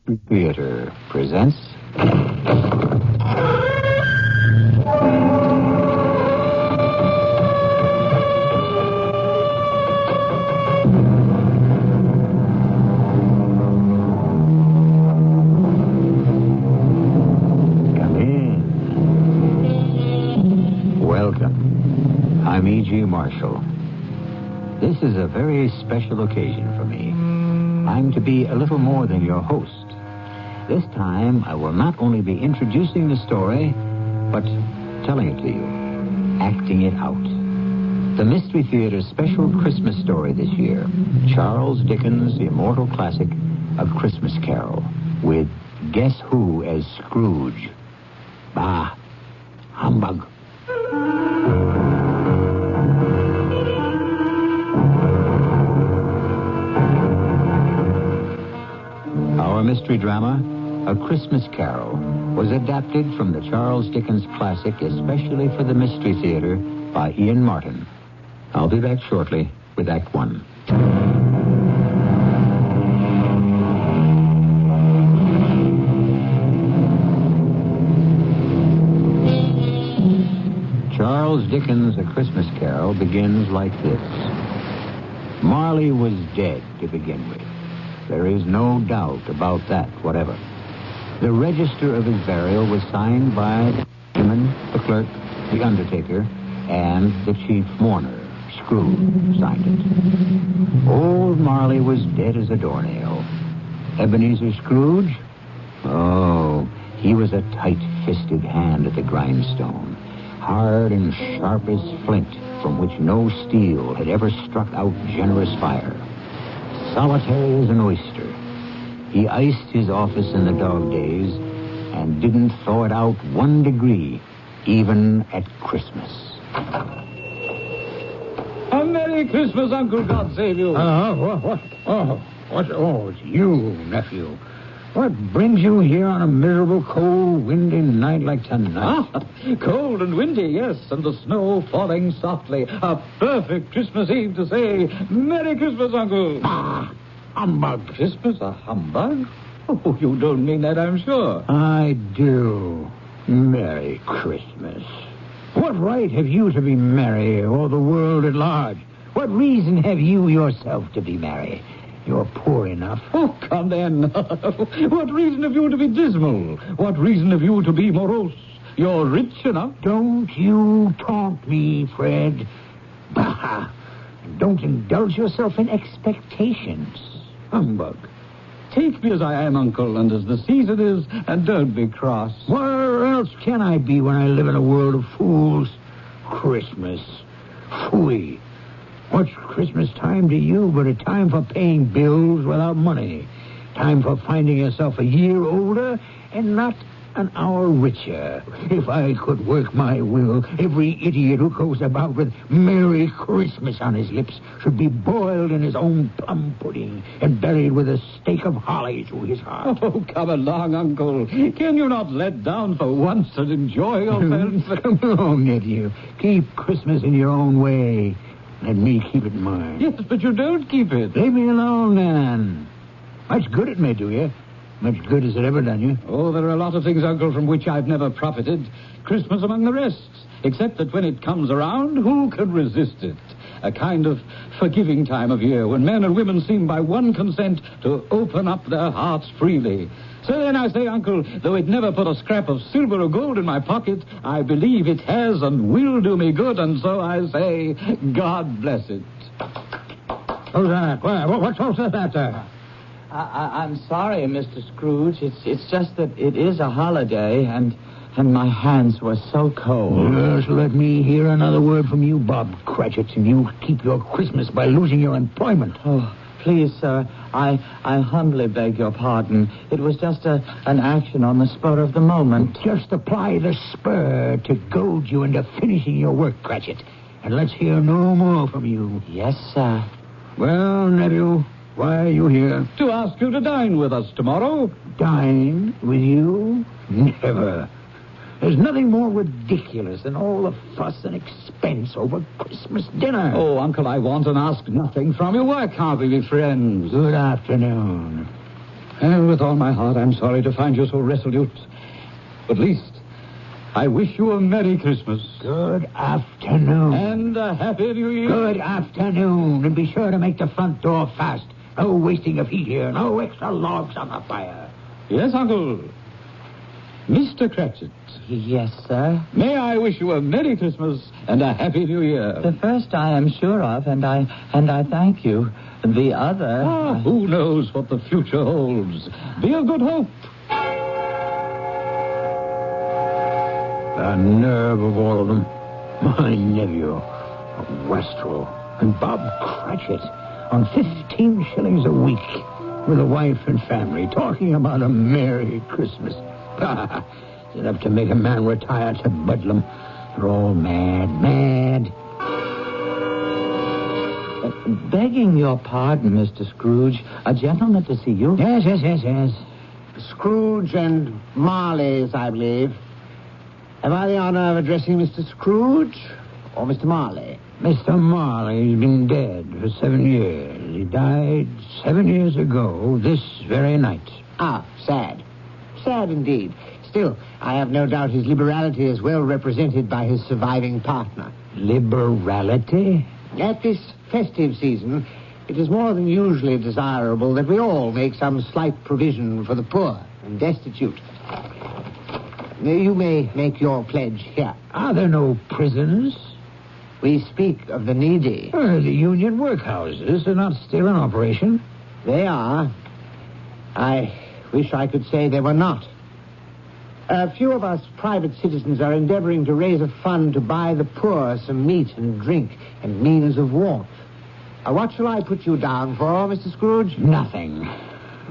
Mystery Theater presents... Come in. Welcome. I'm E.G. Marshall. This is a very special occasion for me. I'm to be a little more than your host. This time, I will not only be introducing the story, but telling it to you, acting it out. The Mystery Theater's special Christmas story this year, Charles Dickens' immortal classic, A Christmas Carol, with Guess Who as Scrooge. Bah, humbug. Our mystery drama, A Christmas Carol, was adapted from the Charles Dickens classic especially for the Mystery Theater by Ian Martin. I'll be back shortly with Act One. Charles Dickens' A Christmas Carol begins like this. Marley was dead to begin with. There is no doubt about that whatever. The register of his burial was signed by the clergyman, the clerk, the undertaker, and the chief mourner. Scrooge signed it. Old Marley was dead as a doornail. Ebenezer Scrooge? Oh, he was a tight-fisted hand at the grindstone, hard and sharp as flint, from which no steel had ever struck out generous fire. Solitary as an oyster. He iced his office in the dog days and didn't thaw it out 1 degree, even at Christmas. A Merry Christmas, Uncle. God save you. What? Oh, it's you, nephew. What brings you here on a miserable, cold, windy night like tonight? Cold and windy, yes, and the snow falling softly. A perfect Christmas Eve to say, Merry Christmas, Uncle. Humbug. Christmas a humbug? Oh, you don't mean that, I'm sure. I do. Merry Christmas. What right have you to be merry, or the world at large? What reason have you yourself to be merry? You're poor enough. Oh, come then. What reason have you to be dismal? What reason have you to be morose? You're rich enough. Don't you taunt me, Fred. Bah! Don't indulge yourself in expectations. Humbug. Take me as I am, Uncle, and as the season is, and don't be cross. Where else can I be when I live in a world of fools? Christmas. Phooey. What's Christmas time to you but a time for paying bills without money? Time for finding yourself a year older and not an hour richer. If I could work my will, every idiot who goes about with Merry Christmas on his lips should be boiled in his own plum pudding and buried with a stake of holly through his heart. Oh, come along, Uncle. Can you not let down for once and enjoy yourself? Come along, nephew. Keep Christmas in your own way. Let me keep it in mine. Yes, but you don't keep it. Leave me alone, then. Much good it may do you. Much good has it ever done you? Oh, there are a lot of things, Uncle, from which I've never profited. Christmas among the rest. Except that when it comes around, who can resist it? A kind of forgiving time of year when men and women seem by one consent to open up their hearts freely. So then I say, Uncle, though it never put a scrap of silver or gold in my pocket, I believe it has and will do me good, and so I say, God bless it. Who's that? What's that there? I'm sorry, Mr. Scrooge. It's just that it is a holiday, and my hands were so cold. Just let me hear another word from you, Bob Cratchit, and you keep your Christmas by losing your employment. Oh, please, sir, I humbly beg your pardon. It was just an action on the spur of the moment. Just apply the spur to goad you into finishing your work, Cratchit, and let's hear no more from you. Yes, sir. Well, nephew, why are you here? To ask you to dine with us tomorrow. Dine with you? Never. There's nothing more ridiculous than all the fuss and expense over Christmas dinner. Oh, Uncle, I want and ask nothing from you. Why can't we be friends? Good afternoon. And with all my heart, I'm sorry to find you so resolute. But at least, I wish you a Merry Christmas. Good afternoon. And a Happy New Year. Good afternoon. And be sure to make the front door fast. No wasting of heat here. No extra logs on the fire. Yes, Uncle. Mr. Cratchit. Yes, sir. May I wish you a Merry Christmas and a Happy New Year. The first I am sure of, and I thank you. The other... Who knows what the future holds? Be of good hope. The nerve of all of them. My nephew, Westrel, and Bob Cratchit on 15 shillings a week with a wife and family, talking about a Merry Christmas. It's enough to make a man retire to Bedlam. They're all mad. Begging your pardon, Mr. Scrooge, a gentleman to see you. Yes. Scrooge and Marley's, I believe. Have I the honor of addressing Mr. Scrooge or Mr. Marley? Mr. Marley's been dead for 7 years. He died 7 years ago this very night. Ah, sad. Sad indeed. Still, I have no doubt his liberality is well represented by his surviving partner. Liberality? At this festive season, it is more than usually desirable that we all make some slight provision for the poor and destitute. You may make your pledge here. Are there no prisons? We speak of the needy. The union workhouses are not still in operation. They are. I wish I could say they were not. A few of us private citizens are endeavoring to raise a fund to buy the poor some meat and drink and means of warmth. What shall I put you down for, Mr. Scrooge? Nothing.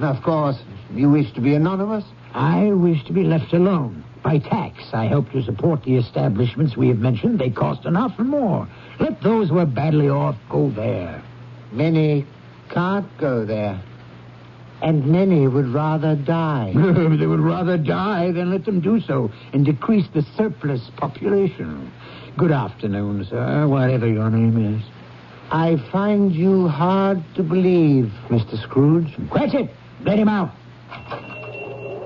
Of course, you wish to be anonymous? I wish to be left alone. By tax, I help to support the establishments we have mentioned. They cost enough and more. Let those who are badly off go there. Many can't go there. And many would rather die. They would rather die than let them do so and decrease the surplus population. Good afternoon, sir, whatever your name is. I find you hard to believe, Mr. Scrooge. Cratchit, let him out.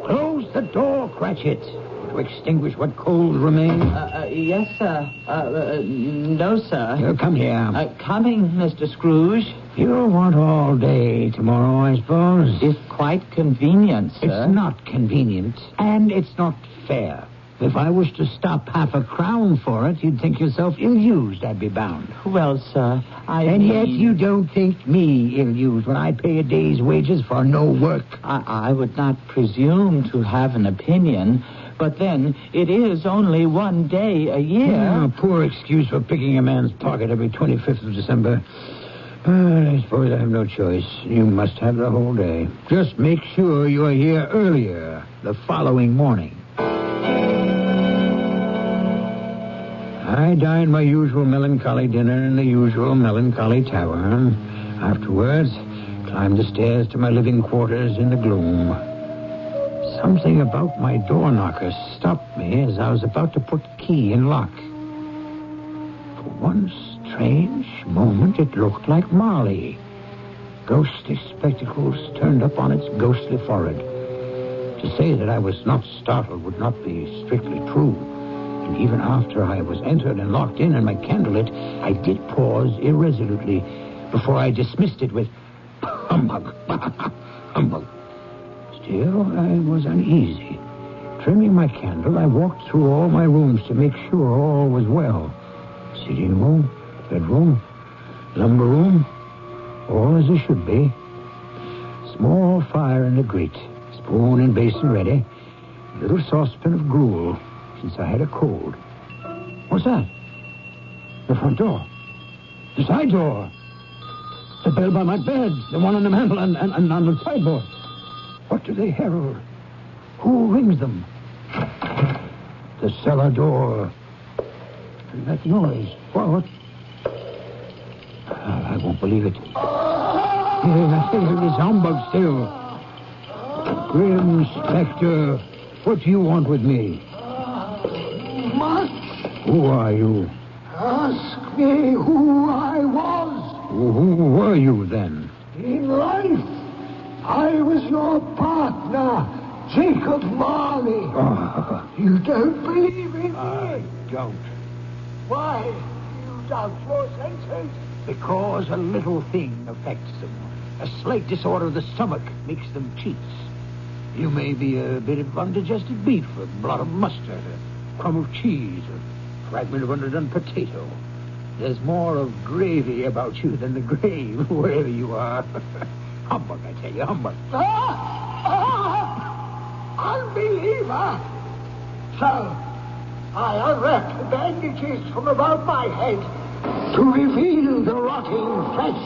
Close the door, Cratchit, to extinguish what coals remain. Yes, sir. No, sir. Come here. Coming, Mr. Scrooge. You'll want all day tomorrow, I suppose. If quite convenient, sir. It's not convenient, and it's not fair. If I was to stop half a crown for it, you'd think yourself ill-used, I'd be bound. Well, sir, And yet you don't think me ill-used when I pay a day's wages for no work. I would not presume to have an opinion, but then it is only one day a year. A poor excuse for picking a man's pocket every 25th of December. I suppose I have no choice. You must have the whole day. Just make sure you are here earlier the following morning. I dined my usual melancholy dinner in the usual melancholy tavern. Afterwards, climbed the stairs to my living quarters in the gloom. Something about my door knocker stopped me as I was about to put key in lock. For one strange moment, it looked like Marley. Ghostly spectacles turned up on its ghostly forehead. To say that I was not startled would not be strictly true. And even after I was entered and locked in and my candle lit, I did pause irresolutely before I dismissed it with humbug. Humbug. Still, I was uneasy. Trimming my candle, I walked through all my rooms to make sure all was well. Sitting room, bedroom, lumber room, all as it should be. Small fire in the grate, spoon and basin ready, little saucepan of gruel, since I had a cold. What's that? The front door. The side door. The bell by my bed. The one on the mantel and on the sideboard. What do they herald? Who rings them? The cellar door. And that noise. What? I won't believe it. It's humbug still. Grim Spectre, what do you want with me? Much. Who are you? Ask me who I was. Who were you then? In life, I was your partner, Jacob Marley. Oh, You don't believe in me? I don't. Why do you doubt your senses? Because a little thing affects them. A slight disorder of the stomach makes them cheats. You may be a bit of undigested beef, a blot of mustard, a crumb of cheese, a fragment of underdone potato. There's more of gravy about you than the grave, wherever you are. Humbug, I tell you, humbug. Unbeliever! So, I unwrapped the bandages from about my head to reveal the rotting flesh,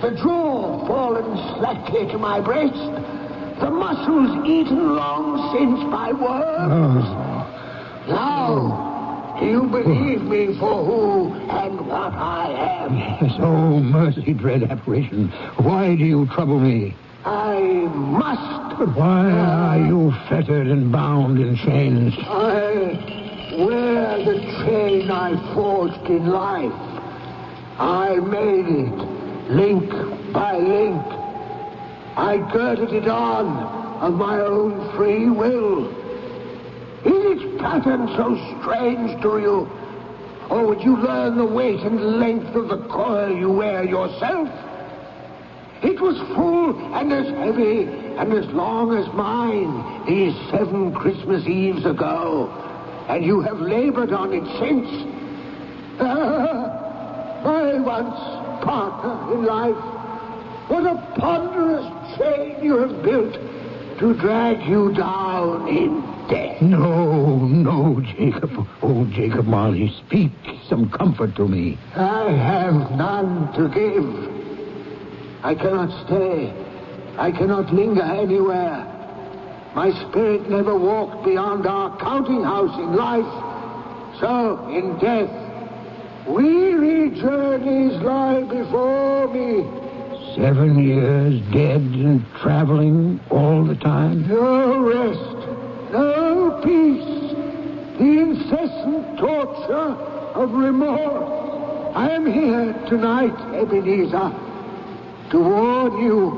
the jaw fallen slackly to my breast, the muscles eaten long since by worms. Now, do you believe me for who and what I am? Yes, oh, mercy, dread apparition. Why do you trouble me? I must. But why are you fettered and bound in chains? I wear the chain I forged in life. I made it, link by link. I girded it on of my own free will. Is its pattern so strange to you? Or would you learn the weight and length of the coil you wear yourself? It was full and as heavy and as long as mine these 7 Christmas Eves ago. And you have labored on it since. My once partner in life, what a ponderous chain you have built to drag you down in death. No, Jacob. Oh, Jacob Marley, speak some comfort to me. I have none to give. I cannot stay. I cannot linger anywhere. My spirit never walked beyond our counting house in life. So, in death, weary journeys lie before me. 7 years dead and traveling all the time? No rest, no peace, the incessant torture of remorse. I am here tonight, Ebenezer, to warn you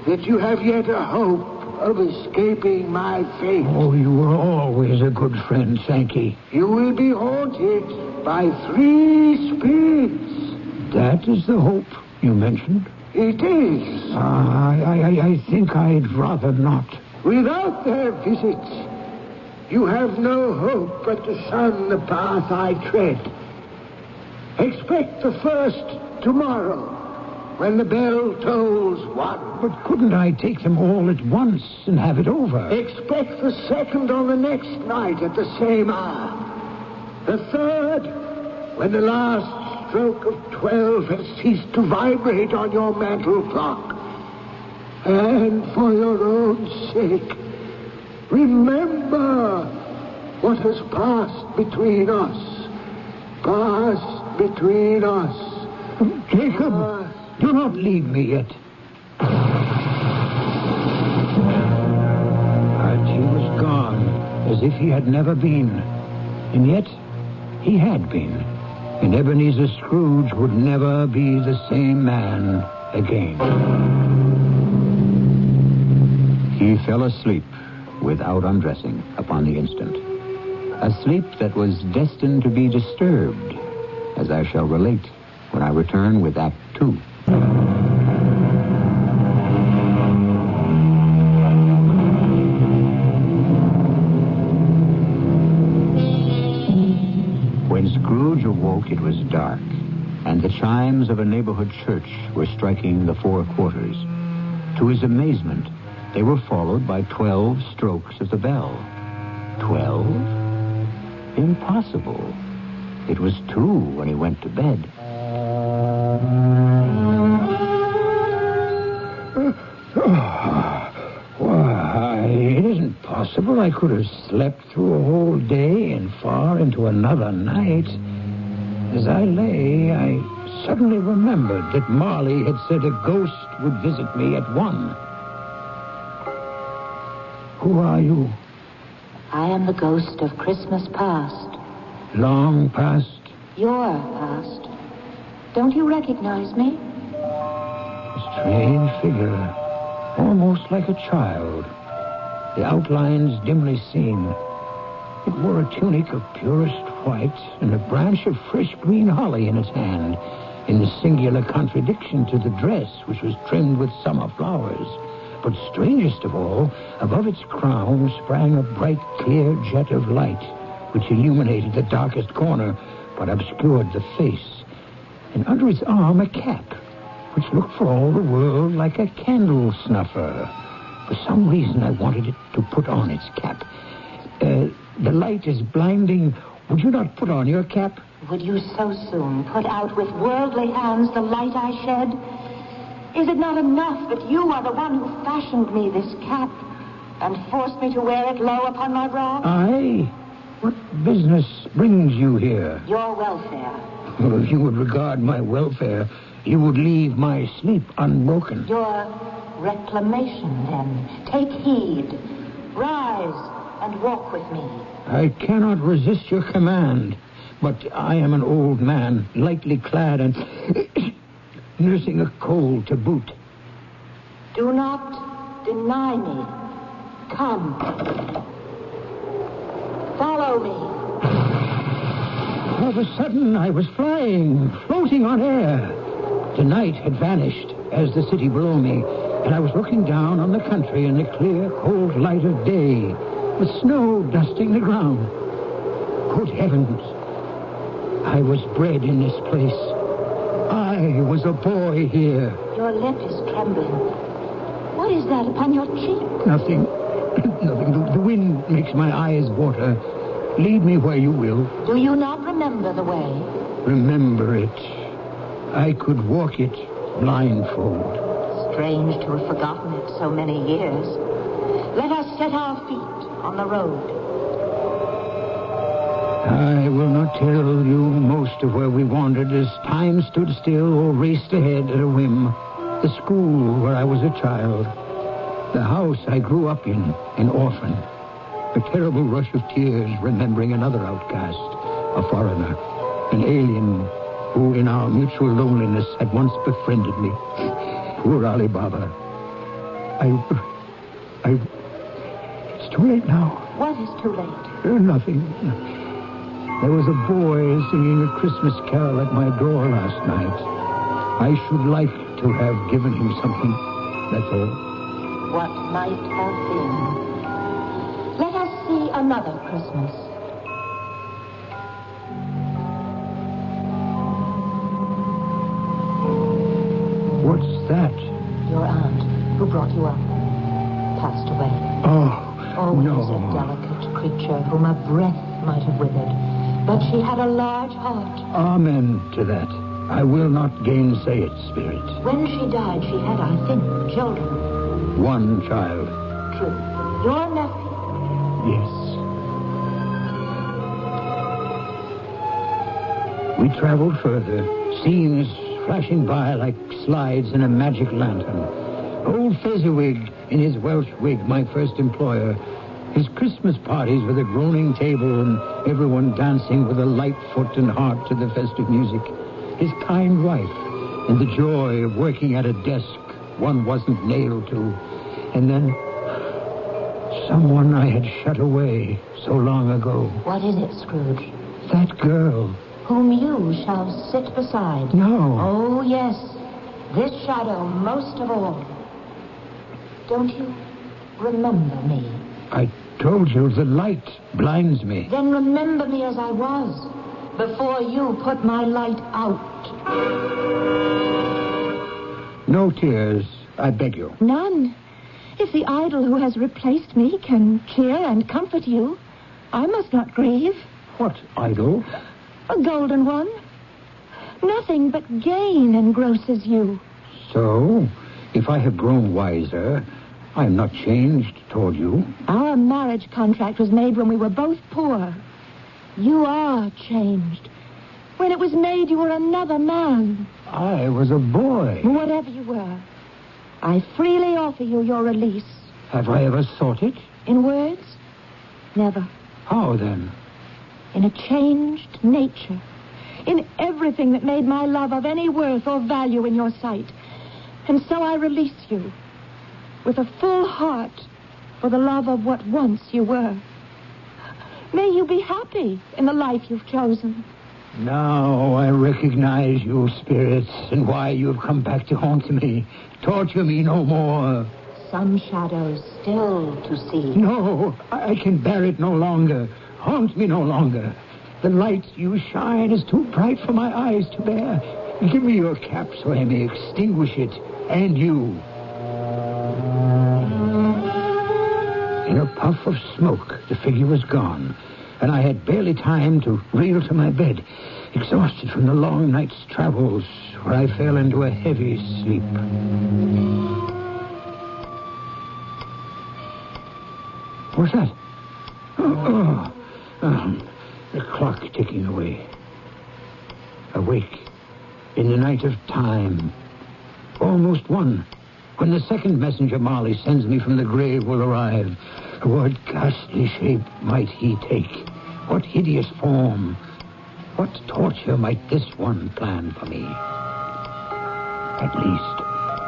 that you have yet a hope of escaping my fate. Oh, you were always a good friend, Sankey. You will be haunted by 3 spirits. That is the hope you mentioned? It is. I think I'd rather not. Without their visits, you have no hope but to shun the path I tread. Expect the first tomorrow, when the bell tolls 1. But couldn't I take them all at once and have it over? Expect the second on the next night at the same hour. The third, when the last stroke of 12 has ceased to vibrate on your mantle clock. And for your own sake, remember what has passed between us. Passed between us. Jacob, do not leave me yet. But he was gone, as if he had never been. And yet, he had been. And Ebenezer Scrooge would never be the same man again. He fell asleep without undressing upon the instant. A sleep that was destined to be disturbed, as I shall relate when I return with Act 2. When Scrooge awoke, it was dark, and the chimes of a neighborhood church were striking the 4 quarters. To his amazement, they were followed by 12 strokes of the bell. 12? Impossible. It was 2 when he went to bed. Why, it isn't possible I could have slept through a whole day and far into another night. As I lay, I suddenly remembered that Marley had said a ghost would visit me at 1. Who are you? I am the ghost of Christmas past. Long past? Your past. Don't you recognize me? A strange figure. almost like a child, the outlines dimly seen. It wore a tunic of purest white and a branch of fresh green holly in its hand, in singular contradiction to the dress, which was trimmed with summer flowers. But strangest of all, above its crown sprang a bright, clear jet of light, which illuminated the darkest corner, but obscured the face. And under its arm a cap, which looked for all the world like a candle snuffer. For some reason, I wanted it to put on its cap. The light is blinding. Would you not put on your cap? Would you so soon put out with worldly hands the light I shed? Is it not enough that you are the one who fashioned me this cap and forced me to wear it low upon my brow? Aye. What business brings you here? Your welfare. Well, if you would regard my welfare, you would leave my sleep unbroken. Your reclamation, then. Take heed. Rise and walk with me. I cannot resist your command, but I am an old man, lightly clad and nursing a cold to boot. Do not deny me. Come. Follow me. All of a sudden, I was flying, floating on air. The night had vanished, as the city below me, and I was looking down on the country in the clear, cold light of day, with snow dusting the ground. Good heavens! I was bred in this place. I was a boy here. Your lip is trembling. What is that upon your cheek? Nothing. Nothing. The wind makes my eyes water. Lead me where you will. Do you not remember the way? Remember it. I could walk it blindfold. Strange to have forgotten it so many years. Let us set our feet on the road. I will not tell you most of where we wandered as time stood still or raced ahead at a whim. The school where I was a child. The house I grew up in, an orphan. A terrible rush of tears remembering another outcast, a foreigner, an alien who in our mutual loneliness had once befriended me. Poor Ali Baba. It's too late now. What is too late? Nothing. There was a boy singing a Christmas carol at my door last night. I should like to have given him something, that's all. What might have been. Let us see another Christmas. What's that? Your aunt, who brought you up, passed away. Oh, Always no. a delicate creature whom a breath might have withered. But she had a large heart. Amen to that. I will not gainsay it, Spirit. When she died, she had, I think, children. One child. True. Your nephew. Yes. We traveled further, scenes flashing by like slides in a magic lantern. Old Fezziwig in his Welsh wig, my first employer. His Christmas parties with a groaning table and everyone dancing with a light foot and heart to the festive music. His kind wife and the joy of working at a desk one wasn't nailed to. And then someone I had shut away so long ago. What is it, Scrooge? That girl. Whom you shall sit beside. No. Oh, yes. This shadow most of all. Don't you remember me? I told you the light blinds me. Then remember me as I was, before you put my light out. No tears, I beg you. None. If the idol who has replaced me can cheer and comfort you, I must not grieve. What idol? A golden one. Nothing but gain engrosses you. So, if I have grown wiser, I am not changed toward you. Our marriage contract was made when we were both poor. You are changed. When it was made, you were another man. I was a boy. Whatever you were, I freely offer you your release. Have I ever sought it? In words? Never. How then? In a changed nature. In everything that made my love of any worth or value in your sight. And so I release you. with a full heart for the love of what once you were. May you be happy in the life you've chosen. Now I recognize you, spirits, and why you have come back to haunt me. Torture me no more. Some shadows still to see. No, I can bear it no longer. Haunt me no longer. The light you shine is too bright for my eyes to bear. Give me your cap so I may extinguish it, and you. In a puff of smoke, the figure was gone, and I had barely time to reel to my bed, exhausted from the long night's travels, where I fell into a heavy sleep. What's that? The clock ticking away. Awake in the night of time. Almost one. When the second messenger Marley sends me from the grave will arrive. What ghastly shape might he take? What hideous form? What torture might this one plan for me? At least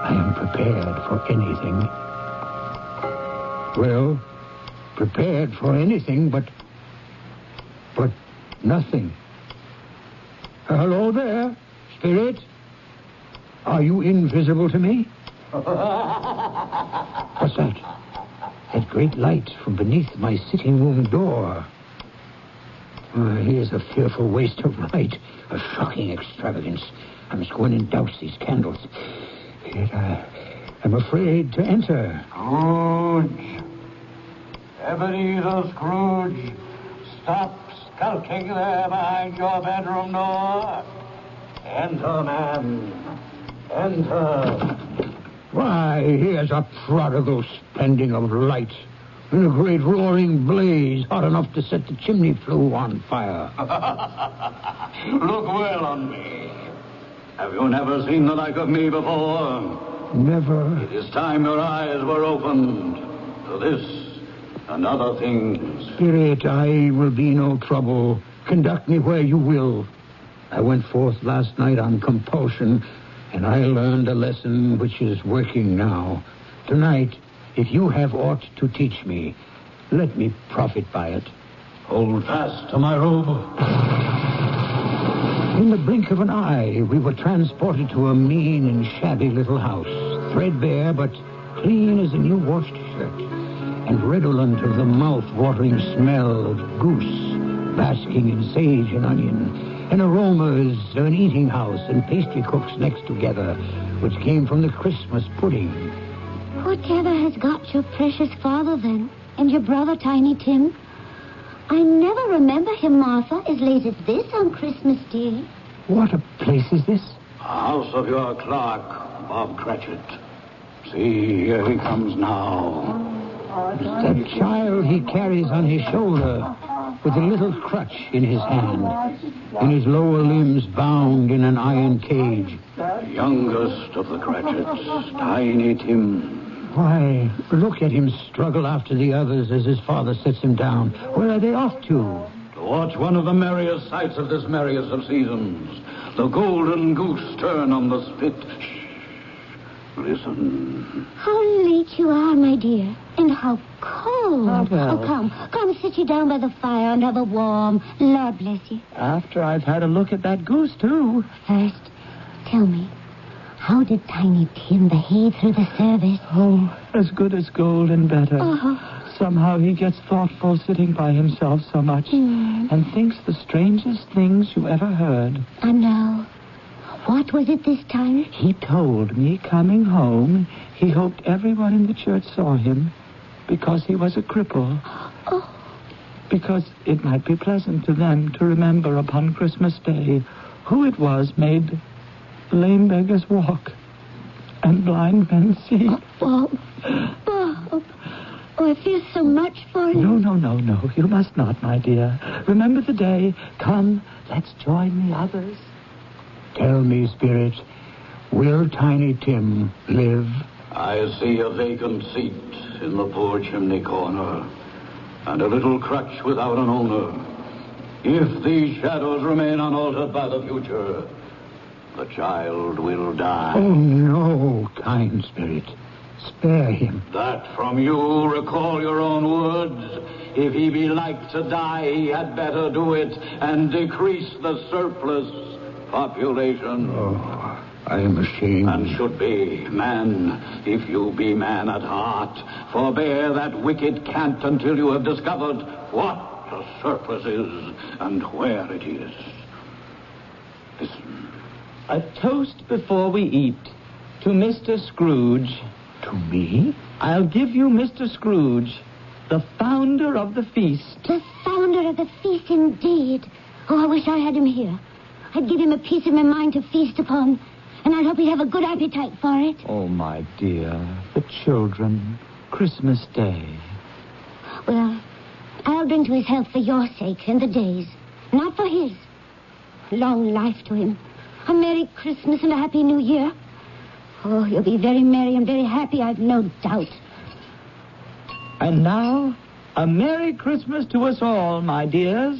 I am prepared for anything. Well, prepared for anything, but nothing. Hello there, spirit. Are you invisible to me? What's that? That great light from beneath my sitting room door. Here's a fearful waste of light, a shocking extravagance. I must go in and douse these candles. Yet I'm afraid to enter. Scrooge. Ebenezer Scrooge. Stop skulking there behind your bedroom door. Enter, man. Enter. Why, here's a prodigal spending of light. In a great roaring blaze, hot enough to set the chimney flue on fire. Look well on me. Have you never seen the like of me before? Never. It is time your eyes were opened to this and other things. Spirit, I will be no trouble. Conduct me where you will. I went forth last night on compulsion, and I learned a lesson which is working now. Tonight, if you have aught to teach me, let me profit by it. Hold fast to my robe. In the blink of an eye, we were transported to a mean and shabby little house, threadbare but clean as a new washed shirt, and redolent of the mouth-watering smell of goose, basking in sage and onion, and aromas of an eating house and pastry cooks next together, which came from the Christmas pudding. Whatever has got your precious father, then, and your brother, Tiny Tim? I never remember him, Martha, as late as this on Christmas Day. What a place is this? House of your clerk, Bob Cratchit. See, here he comes now. That child he carries on his shoulder, with a little crutch in his hand, and his lower limbs bound in an iron cage. Youngest of the Cratchits, Tiny Tim. Why, look at him struggle after the others as his father sets him down. Where are they off to? To watch one of the merriest sights of this merriest of seasons. The golden goose turn on the spit. Shh. Listen. How late you are, my dear, and how cold. Well. Oh, come, sit you down by the fire and have a warm. Lord bless you. After I've had a look at that goose, too. First, tell me, how did Tiny Tim behave through the service? Oh, as good as gold and better. Oh. Somehow he gets thoughtful sitting by himself so much and thinks the strangest things you ever heard. And now, what was it this time? He told me coming home he hoped everyone in the church saw him because he was a cripple. Oh. Because it might be pleasant to them to remember upon Christmas Day who it was made lame beggars walk and blind men see. Oh, Bob. Oh, I feel so much for you. No. You must not, my dear. Remember the day. Come, let's join the others. Tell me, Spirit, will Tiny Tim live? I see a vacant seat in the poor chimney corner, and a little crutch without an owner. If these shadows remain unaltered by the future, the child will die. Oh, no, kind Spirit. Spare him. That from you, recall your own words. If he be like to die, he had better do it and decrease the surplus population. Oh, I am ashamed. And should be, man, if you be man at heart, forbear that wicked cant until you have discovered what the surplus is and where it is. Listen. A toast before we eat to Mr. Scrooge. To me? I'll give you Mr. Scrooge, the founder of the feast. The founder of the feast, indeed. Oh, I wish I had him here. I'd give him a piece of my mind to feast upon, and I'd hope he'd have a good appetite for it. Oh, my dear, the children, Christmas Day. Well, I'll drink to his health for your sake and the day's, not for his. Long life to him. A Merry Christmas and a Happy New Year. Oh, you'll be very merry and very happy, I've no doubt. And now, a Merry Christmas to us all, my dears.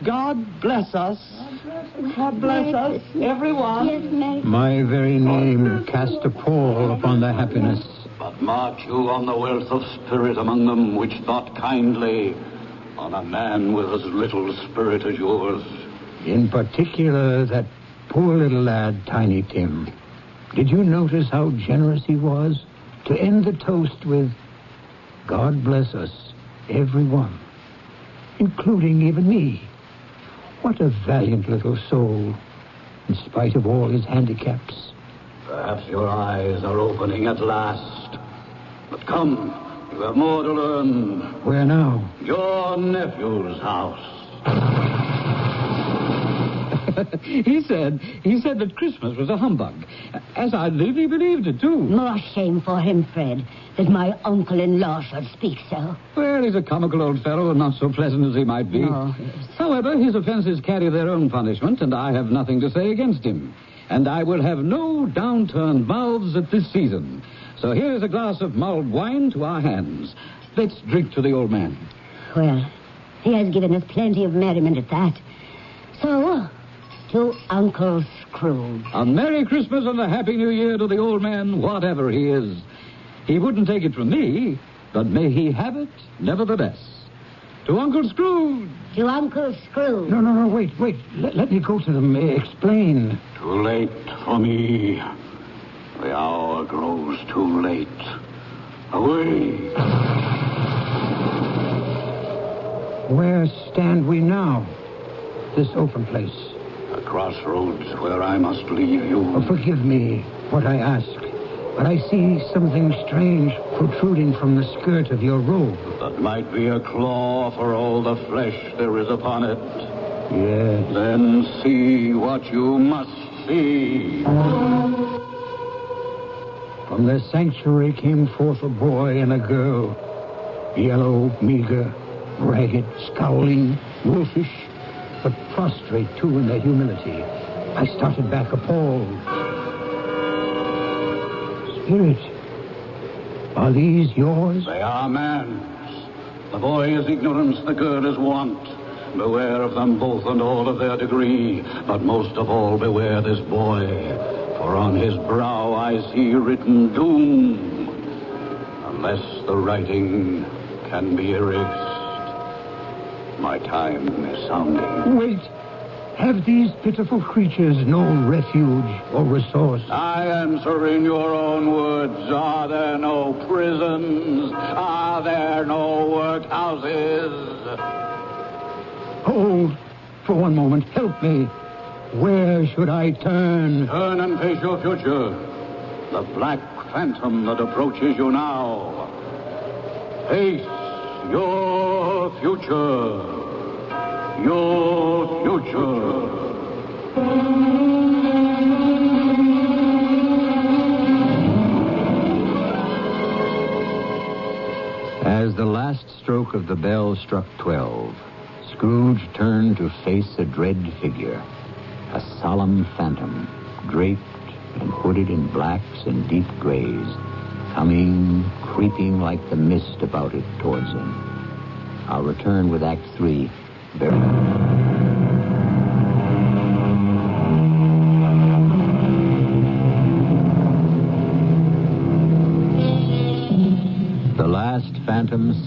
God bless us. God bless us, everyone. Yes, Merry. My very name cast a pall upon the happiness. But mark you on the wealth of spirit among them, which thought kindly on a man with as little spirit as yours. In particular, that poor little lad, Tiny Tim. Did you notice how generous he was to end the toast with, God bless us, everyone, including even me? What a valiant little soul, in spite of all his handicaps. Perhaps your eyes are opening at last. But come, you have more to learn. Where now? Your nephew's house. He said that Christmas was a humbug. As I live, he believed it, too. More shame for him, Fred, that my uncle-in-law should speak so. Well, he's a comical old fellow and not so pleasant as he might be. Oh, yes. However, his offenses carry their own punishment, and I have nothing to say against him. And I will have no downturned mouths at this season. So here is a glass of mulled wine to our hands. Let's drink to the old man. Well, he has given us plenty of merriment at that. So, to Uncle Scrooge. A Merry Christmas and a Happy New Year to the old man, whatever he is. He wouldn't take it from me, but may he have it nevertheless. To Uncle Scrooge. To Uncle Scrooge. No, wait. Let me go to them. Explain. Too late for me. The hour grows too late. Away. Where stand we now? This open place. A crossroads where I must leave you. Oh, forgive me what I ask, but I see something strange protruding from the skirt of your robe. That might be a claw for all the flesh there is upon it. Yes. Then see what you must see. From the sanctuary came forth a boy and a girl. Yellow, meager, ragged, scowling, wolfish, but prostrate, too, in their humility. I started back appalled. Spirit, are these yours? They are man's. The boy is ignorance, the girl is want. Beware of them both and all of their degree, but most of all beware this boy, for on his brow I see written doom, unless the writing can be erased. My time is sounding. Wait. Have these pitiful creatures no refuge or resource? I answer in your own words. Are there no prisons? Are there no workhouses? Hold for one moment. Help me. Where should I turn? Turn and face your future. The black phantom that approaches you now. Face your future. Your future. As the last stroke of the bell struck 12, Scrooge turned to face a dread figure, a solemn phantom, draped and hooded in blacks and deep grays, coming, creeping like the mist about it towards him. I'll return with Act 3 very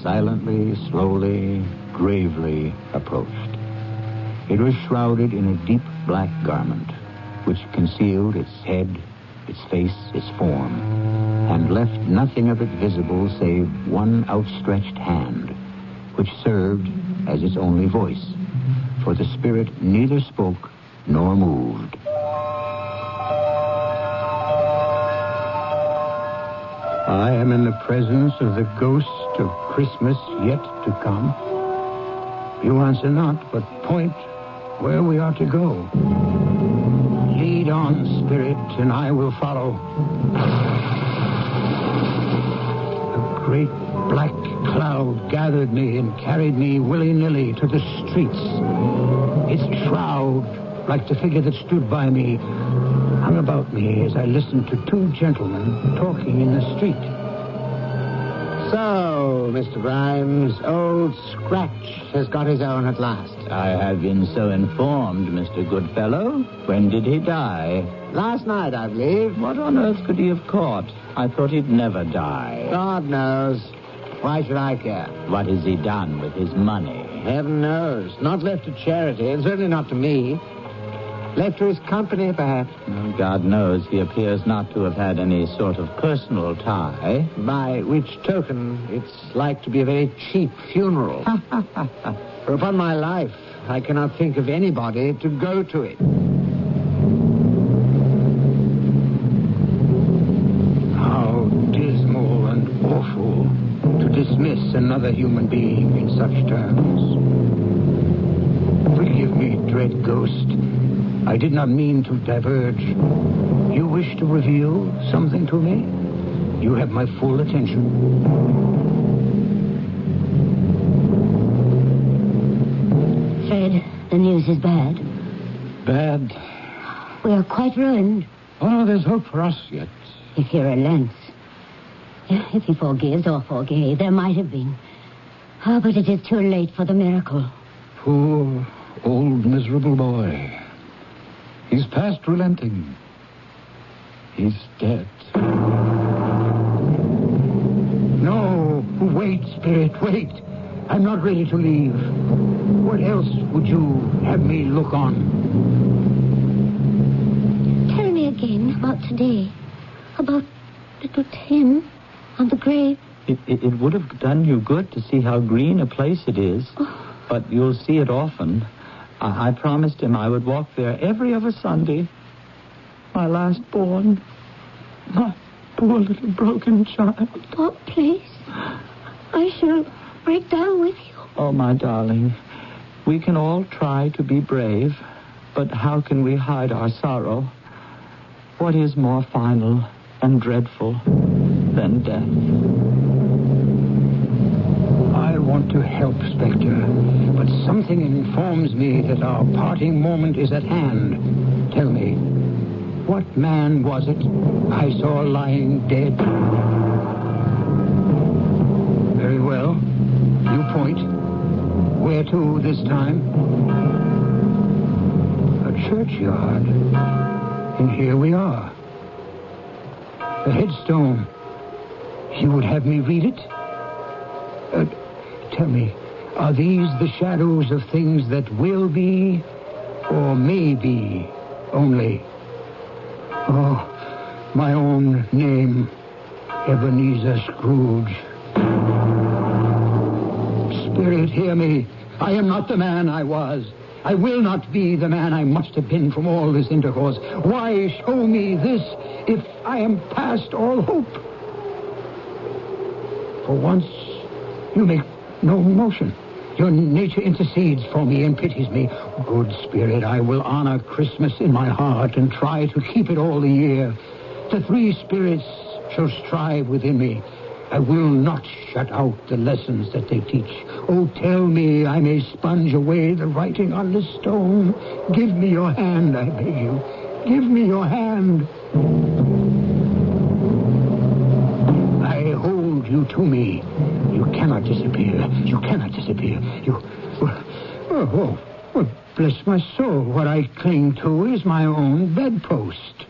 silently, slowly, gravely approached. It was shrouded in a deep black garment, which concealed its head, its face, its form, and left nothing of it visible save one outstretched hand, which served as its only voice, for the spirit neither spoke nor moved. I am in the presence of the ghost of Christmas yet to come. You answer not, but point where we are to go. Lead on, spirit, and I will follow. A great black cloud gathered me and carried me willy-nilly to the streets. Its shroud, like the figure that stood by me, hung about me as I listened to two gentlemen talking in the street. So, Mr. Grimes, old Scratch has got his own at last. I have been so informed, Mr. Goodfellow. When did he die? Last night, I believe. What on earth could he have caught? I thought he'd never die. God knows. Why should I care? What has he done with his money? Heaven knows. Not left to charity, and certainly not to me. Left to his company, perhaps. Well, God knows he appears not to have had any sort of personal tie. By which token, it's like to be a very cheap funeral. For upon my life, I cannot think of anybody to go to it. How dismal and awful to dismiss another human being in such terms. Forgive me, dread ghost. I did not mean to diverge. You wish to reveal something to me? You have my full attention. Fred, the news is bad. Bad? We are quite ruined. Oh, no, there's hope for us yet. If he relents. If he forgives or forgave, there might have been. Oh, but it is too late for the miracle. Poor, old, miserable boy. He's past relenting. He's dead. No, wait, spirit, wait. I'm not ready to leave. What else would you have me look on? Tell me again about today. About little Tim on the grave. It would have done you good to see how green a place it is. Oh. But you'll see it often. I promised him I would walk there every other Sunday. My last born. My poor little broken child. Oh, please. I shall break down with you. Oh, my darling. We can all try to be brave, but how can we hide our sorrow? What is more final and dreadful than death? I want to help, Spectre, but something informs me that our parting moment is at hand. Tell me, what man was it I saw lying dead? Very well. You point. Where to this time? A churchyard. And here we are. A headstone. You would have me read it? Tell me, are these the shadows of things that will be or may be only? Oh, my own name, Ebenezer Scrooge. Spirit, hear me. I am not the man I was. I will not be the man I must have been from all this intercourse. Why show me this if I am past all hope? For once, you make no motion. Your nature intercedes for me and pities me. Good Spirit, I will honor Christmas in my heart and try to keep it all the year. The three spirits shall strive within me. I will not shut out the lessons that they teach. Oh, tell me I may sponge away the writing on the stone. Give me your hand, I beg you. Give me your hand. I hold you to me. You cannot disappear. You cannot disappear. You... Oh, bless my soul. What I cling to is my own bedpost.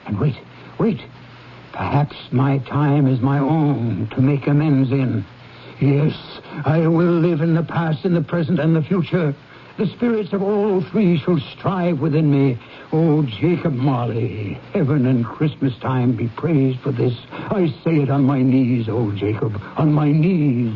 And wait. Perhaps my time is my own to make amends in. Yes, I will live in the past, in the present, and the future. The spirits of all three shall strive within me. Oh, Jacob Marley, heaven and Christmas time be praised for this. I say it on my knees, oh, Jacob, on my knees.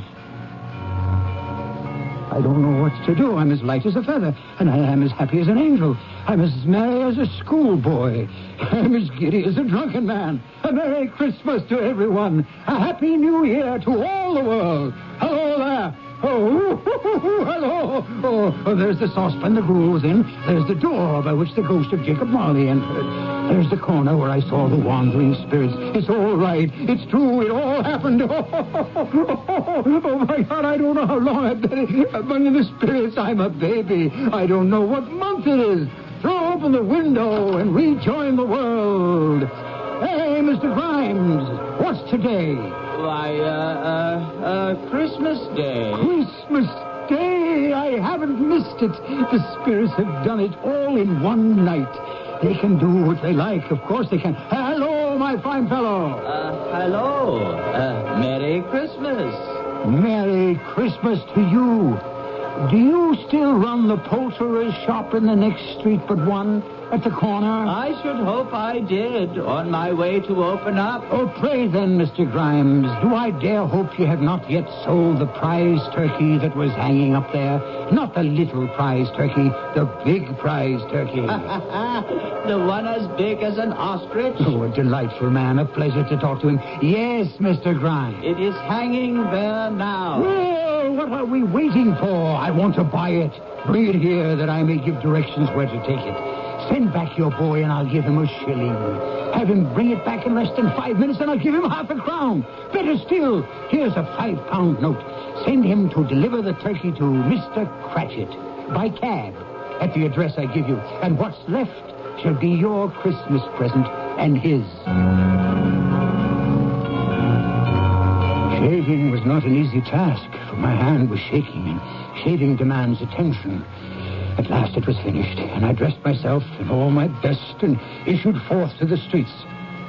I don't know what to do. I'm as light as a feather, and I am as happy as an angel. I'm as merry as a schoolboy. I'm as giddy as a drunken man. A Merry Christmas to everyone. A Happy New Year to all the world. Hello there. Oh, hello. Oh, there's the saucepan the gruel was in. There's the door by which the ghost of Jacob Marley entered. There's the corner where I saw the wandering spirits. It's all right. It's true. It all happened. Oh, my God, I don't know how long I've been among the spirits. I'm a baby. I don't know what month it is. Throw open the window and rejoin the world. Hey, Mr. Grimes, what's today? Why, Christmas Day. Christmas Day! I haven't missed it. The spirits have done it all in one night. They can do what they like. Of course they can. Hello, my fine fellow. Hello. Merry Christmas. Merry Christmas to you. Do you still run the poulterer's shop in the next street but one? At the corner? I should hope I did, on my way to open up. Oh, pray then, Mr. Grimes, do I dare hope you have not yet sold the prize turkey that was hanging up there? Not the little prize turkey, the big prize turkey. The one as big as an ostrich? Oh, a delightful man, a pleasure to talk to him. Yes, Mr. Grimes. It is hanging there now. Well, what are we waiting for? I want to buy it. Bring it here that I may give directions where to take it. Send back your boy and I'll give him a shilling. Have him bring it back in less than 5 minutes and I'll give him half a crown. Better still, here's a £5 note. Send him to deliver the turkey to Mr. Cratchit by cab at the address I give you. And what's left shall be your Christmas present and his. Shaving was not an easy task, for my hand was shaking, and shaving demands attention. At last it was finished, and I dressed myself in all my best and issued forth to the streets.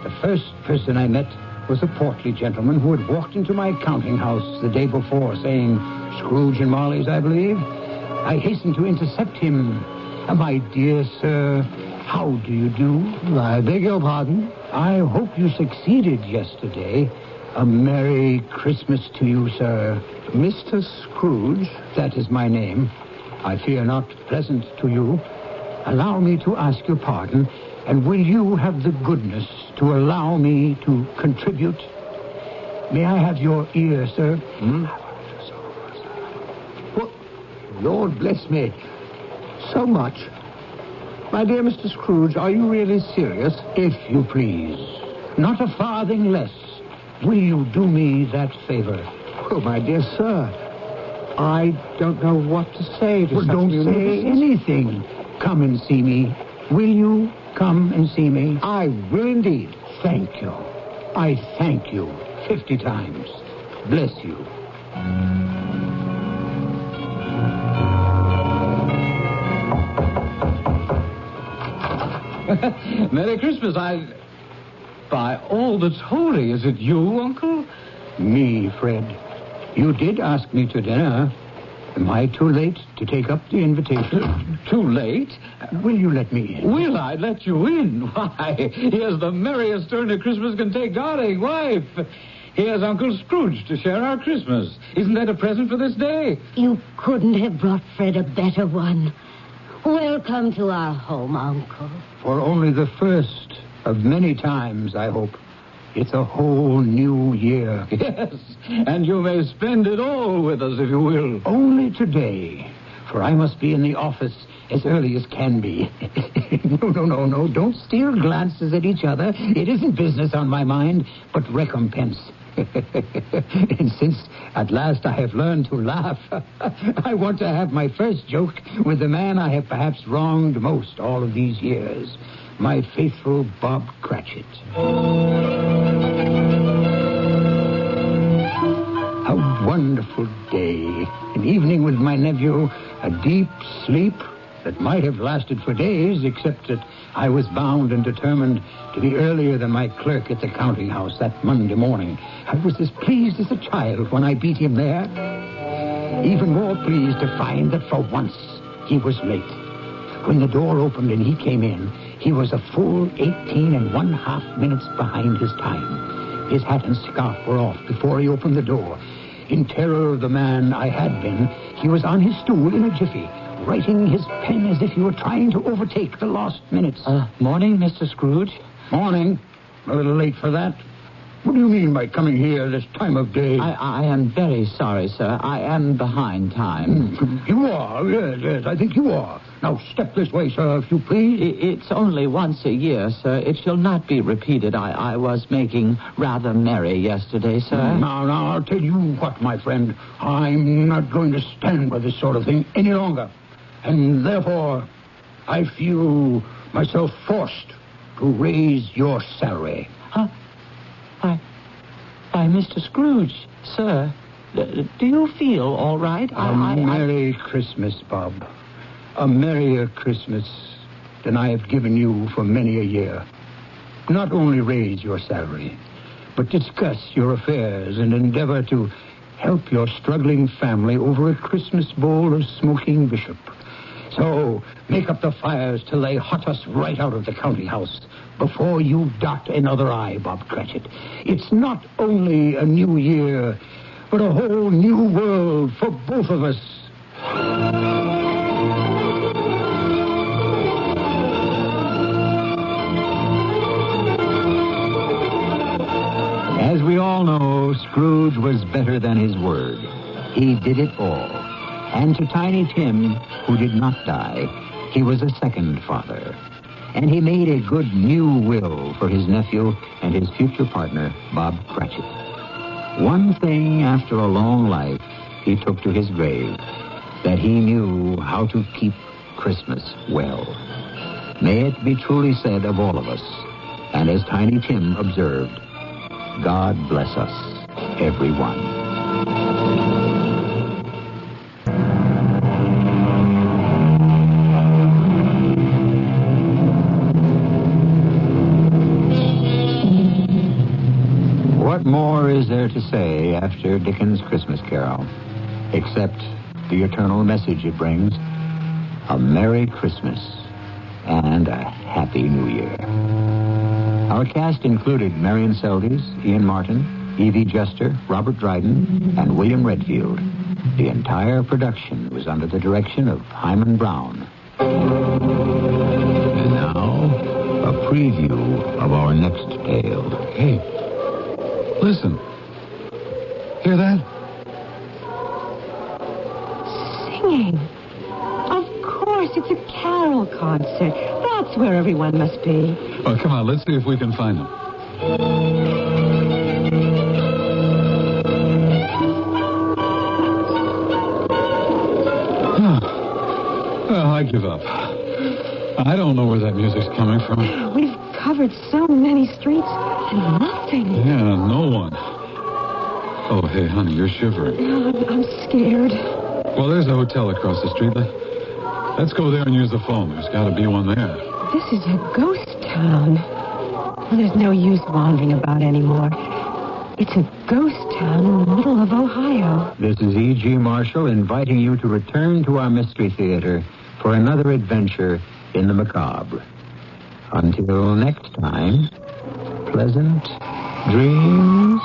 The first person I met was a portly gentleman who had walked into my counting house the day before, saying, Scrooge and Marley's, I believe. I hastened to intercept him. My dear sir, how do you do? I beg your pardon? I hope you succeeded yesterday. A Merry Christmas to you, sir. Mr. Scrooge, that is my name. I fear not pleasant to you. Allow me to ask your pardon, and will you have the goodness to allow me to contribute? May I have your ear, sir? What? Lord bless me. So much. My dear Mr. Scrooge, are you really serious? If you please. Not a farthing less. Will you do me that favor? Oh, my dear sir, I don't know what to say to such don't say anything. Come and see me. Will you come and see me? I will indeed. Thank you. I thank you 50 times. Bless you. Merry Christmas. By all that's holy, is it you, Uncle? Me, Fred. You did ask me to dinner. Am I too late to take up the invitation? Too late? Will you let me in? Will I let you in? Why, here's the merriest turn a Christmas can take, darling wife. Here's Uncle Scrooge to share our Christmas. Isn't that a present for this day? You couldn't have brought Fred a better one. Welcome to our home, Uncle. For only the first of many times, I hope. It's a whole new year. Yes, and you may spend it all with us if you will. Only today, for I must be in the office as early as can be. No. Don't steal glances at each other. It isn't business on my mind, but recompense. And since at last I have learned to laugh, I want to have my first joke with the man I have perhaps wronged most all of these years. My faithful Bob Cratchit. A wonderful day. An evening with my nephew, a deep sleep, that might have lasted for days, except that I was bound and determined to be earlier than my clerk at the counting house that Monday morning. I was as pleased as a child when I beat him there. Even more pleased to find that for once he was late. When the door opened and he came in, he was a full 18½ minutes behind his time. His hat and scarf were off before he opened the door. In terror of the man I had been, he was on his stool in a jiffy, writing his pen as if he were trying to overtake the lost minutes. Morning, Mr. Scrooge. Morning. A little late for that. What do you mean by coming here this time of day? I am very sorry, sir. I am behind time. You are? Yes, I think you are. Now, step this way, sir, if you please. It's only once a year, sir. It shall not be repeated. I was making rather merry yesterday, sir. Now, I'll tell you what, my friend. I'm not going to stand by this sort of thing any longer. And therefore, I feel myself forced to raise your salary. Why, Mr. Scrooge, sir, do you feel all right? Merry Christmas, Bob. A merrier Christmas than I have given you for many a year. Not only raise your salary, but discuss your affairs and endeavor to help your struggling family over a Christmas bowl of smoking bishop. So, make up the fires to lay hot us right out of the county house before you dot another I, Bob Cratchit. It's not only a new year, but a whole new world for both of us. As we all know, Scrooge was better than his word. He did it all. And to Tiny Tim, who did not die, he was a second father. And he made a good new will for his nephew and his future partner, Bob Cratchit. One thing after a long life he took to his grave, that he knew how to keep Christmas well. May it be truly said of all of us, and as Tiny Tim observed, God bless us, everyone. What more is there to say after Dickens' Christmas Carol, except the eternal message it brings, a Merry Christmas and a Happy New Year. Our cast included Marion Seldes, Ian Martin, Evie Juster, Robert Dryden, and William Redfield. The entire production was under the direction of Hyman Brown. And now, a preview of our next tale. Hey, listen. Hear that? Singing. Of course, it's a carol concert. That's where everyone must be. Oh, come on, let's see if we can find them. Well, I give up. I don't know where that music's coming from. We've covered so many streets and nothing. Yeah, no one. Oh, hey, honey, you're shivering. I'm scared. Well, there's a hotel across the street. Let's go there and use the phone. There's got to be one there. This is a ghost town. Well, there's no use wandering about anymore. It's a ghost town in the middle of Ohio. This is E.G. Marshall inviting you to return to our Mystery Theater for another adventure in the macabre. Until next time, pleasant dreams.